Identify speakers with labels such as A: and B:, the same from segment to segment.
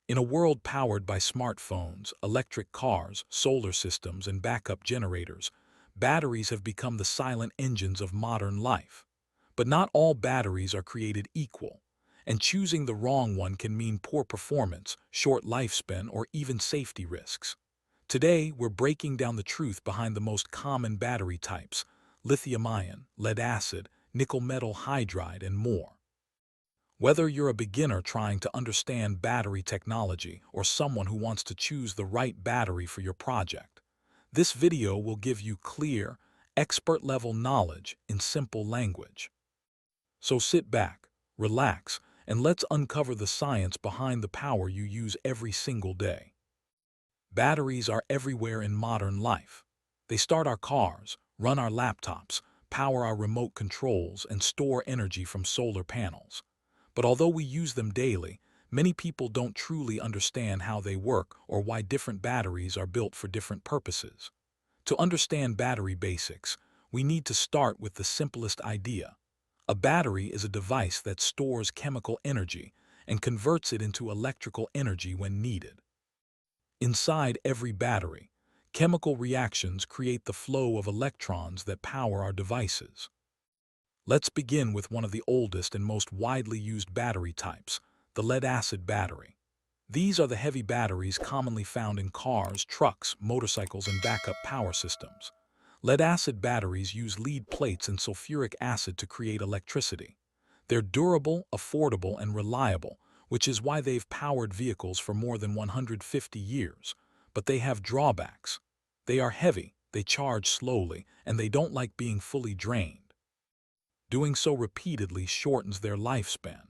A: In a world powered by smartphones, electric cars, solar systems, and backup generators, batteries have become the silent engines of modern life. But not all batteries are created equal, and choosing the wrong one can mean poor performance, short lifespan, or even safety risks. Today, we're breaking down the truth behind the most common battery types: lithium-ion, lead-acid, nickel-metal hydride, and more. Whether you're a beginner trying to understand battery technology or someone who wants to choose the right battery for your project, this video will give you clear, expert-level knowledge in simple language. So sit back, relax, and let's uncover the science behind the power you use every single day. Batteries are everywhere in modern life. They start our cars, run our laptops, power our remote controls, and store energy from solar panels. But although we use them daily, many people don't truly understand how they work or why different batteries are built for different purposes. To understand battery basics, we need to start with the simplest idea. A battery is a device that stores chemical energy and converts it into electrical energy when needed. Inside every battery, chemical reactions create the flow of electrons that power our devices. Let's begin with one of the oldest and most widely used battery types, the lead-acid battery. These are the heavy batteries commonly found in cars, trucks, motorcycles, and backup power systems. Lead-acid batteries use lead plates and sulfuric acid to create electricity. They're durable, affordable, and reliable, which is why they've powered vehicles for more than 150 years. But they have drawbacks. They are heavy, they charge slowly, and they don't like being fully drained. Doing so repeatedly shortens their lifespan.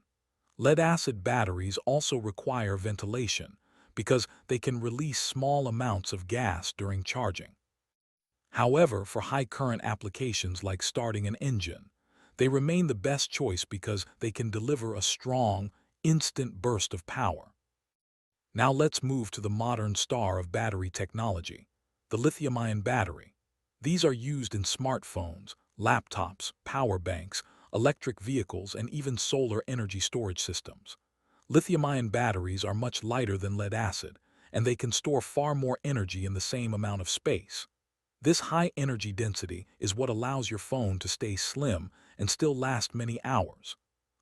A: Lead-acid batteries also require ventilation because they can release small amounts of gas during charging. However, for high-current applications like starting an engine, they remain the best choice because they can deliver a strong, instant burst of power. Now let's move to the modern star of battery technology, the lithium-ion battery. These are used in smartphones, laptops, power banks, electric vehicles, and even solar energy storage systems. Lithium-ion batteries are much lighter than lead-acid, and they can store far more energy in the same amount of space. This high energy density is what allows your phone to stay slim and still last many hours.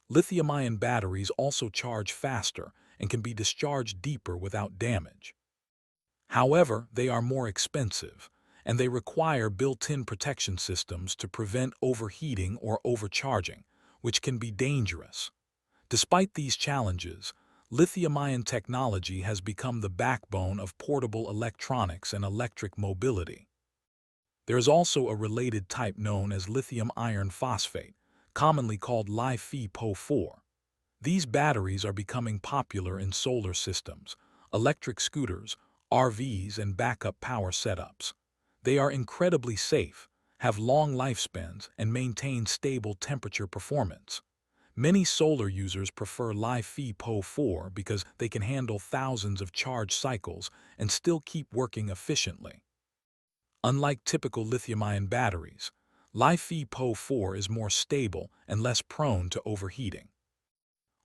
A: Lithium-ion batteries also charge faster and can be discharged deeper without damage. However, they are more expensive, and they require built-in protection systems to prevent overheating or overcharging, which can be dangerous. Despite these challenges, lithium-ion technology has become the backbone of portable electronics and electric mobility. There is also a related type known as lithium iron phosphate, commonly called Li-Fi-Po4. These batteries are becoming popular in solar systems, electric scooters, RVs, and backup power setups. They are incredibly safe, have long lifespans, and maintain stable temperature performance. Many solar users prefer Li-Fi-Po4 because they can handle thousands of charge cycles and still keep working efficiently. Unlike typical lithium-ion batteries, Li-Fi-Po4 is more stable and less prone to overheating.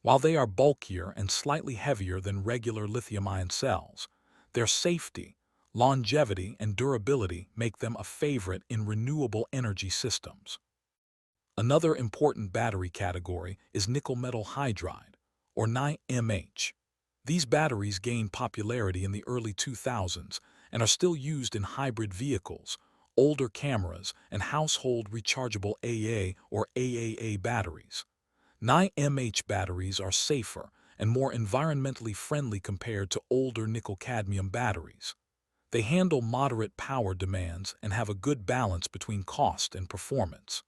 A: While they are bulkier and slightly heavier than regular lithium-ion cells, their safety, longevity, and durability make them a favorite in renewable energy systems. Another important battery category is nickel-metal hydride, or NiMH. These batteries gained popularity in the early 2000s and are still used in hybrid vehicles, older cameras, and household rechargeable AA or AAA batteries. NiMH batteries are safer and more environmentally friendly compared to older nickel-cadmium batteries. They handle moderate power demands and have a good balance between cost and performance.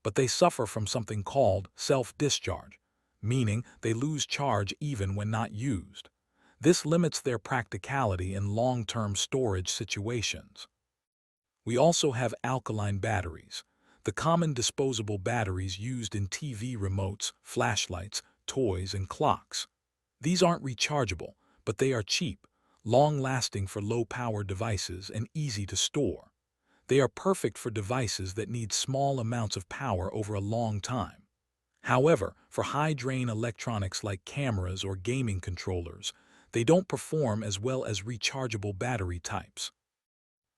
A: But they suffer from something called self-discharge, meaning they lose charge even when not used. This limits their practicality in long-term storage situations. We also have alkaline batteries, the common disposable batteries used in TV remotes, flashlights, toys, and clocks. These aren't rechargeable, but they are cheap, long-lasting for low-power devices, and easy to store. They are perfect for devices that need small amounts of power over a long time. However, for high-drain electronics like cameras or gaming controllers, they don't perform as well as rechargeable battery types.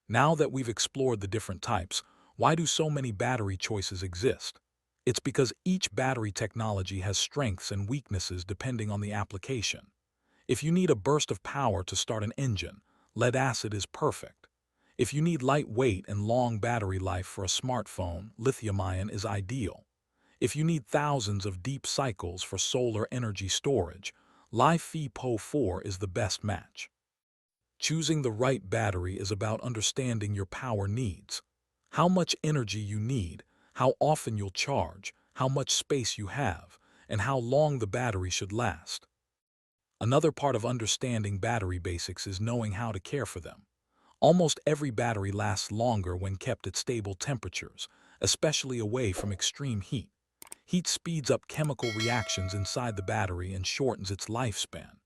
A: Now that we've explored the different types, why do so many battery choices exist? It's because each battery technology has strengths and weaknesses depending on the application. If you need a burst of power to start an engine, lead-acid is perfect. If you need lightweight and long battery life for a smartphone, lithium-ion is ideal. If you need thousands of deep cycles for solar energy storage, Li-Fi-Po4 is the best match. Choosing the right battery is about understanding your power needs. How much energy you need, how often you'll charge, how much space you have, and how long the battery should last. Another part of understanding battery basics is knowing how to care for them. Almost every battery lasts longer when kept at stable temperatures, especially away from extreme heat. Heat speeds up chemical reactions inside the battery and shortens its lifespan.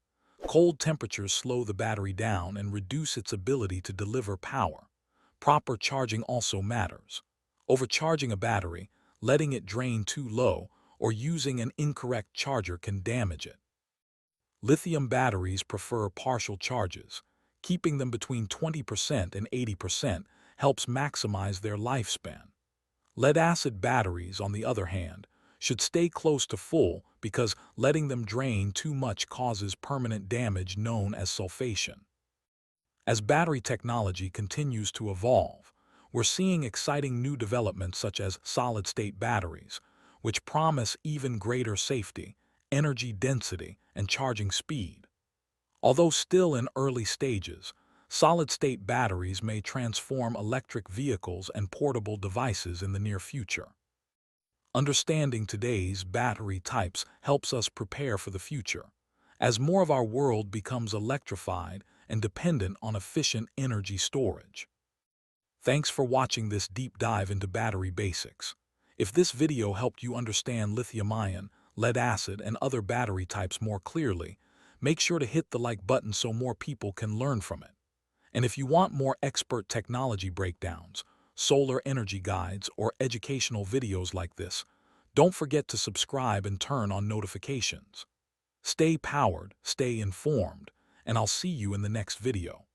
A: Cold temperatures slow the battery down and reduce its ability to deliver power. Proper charging also matters. Overcharging a battery, letting it drain too low, or using an incorrect charger can damage it. Lithium batteries prefer partial charges. Keeping them between 20% and 80% helps maximize their lifespan. Lead-acid batteries, on the other hand, should stay close to full because letting them drain too much causes permanent damage known as sulfation. As battery technology continues to evolve, we're seeing exciting new developments such as solid-state batteries, which promise even greater safety, energy density, and charging speed. Although still in early stages, solid-state batteries may transform electric vehicles and portable devices in the near future. Understanding today's battery types helps us prepare for the future, as more of our world becomes electrified and dependent on efficient energy storage. Thanks for watching this deep dive into battery basics. If this video helped you understand lithium-ion, lead-acid, and other battery types more clearly, make sure to hit the like button so more people can learn from it. And if you want more expert technology breakdowns, solar energy guides, or educational videos like this, don't forget to subscribe and turn on notifications. Stay powered, stay informed, and I'll see you in the next video.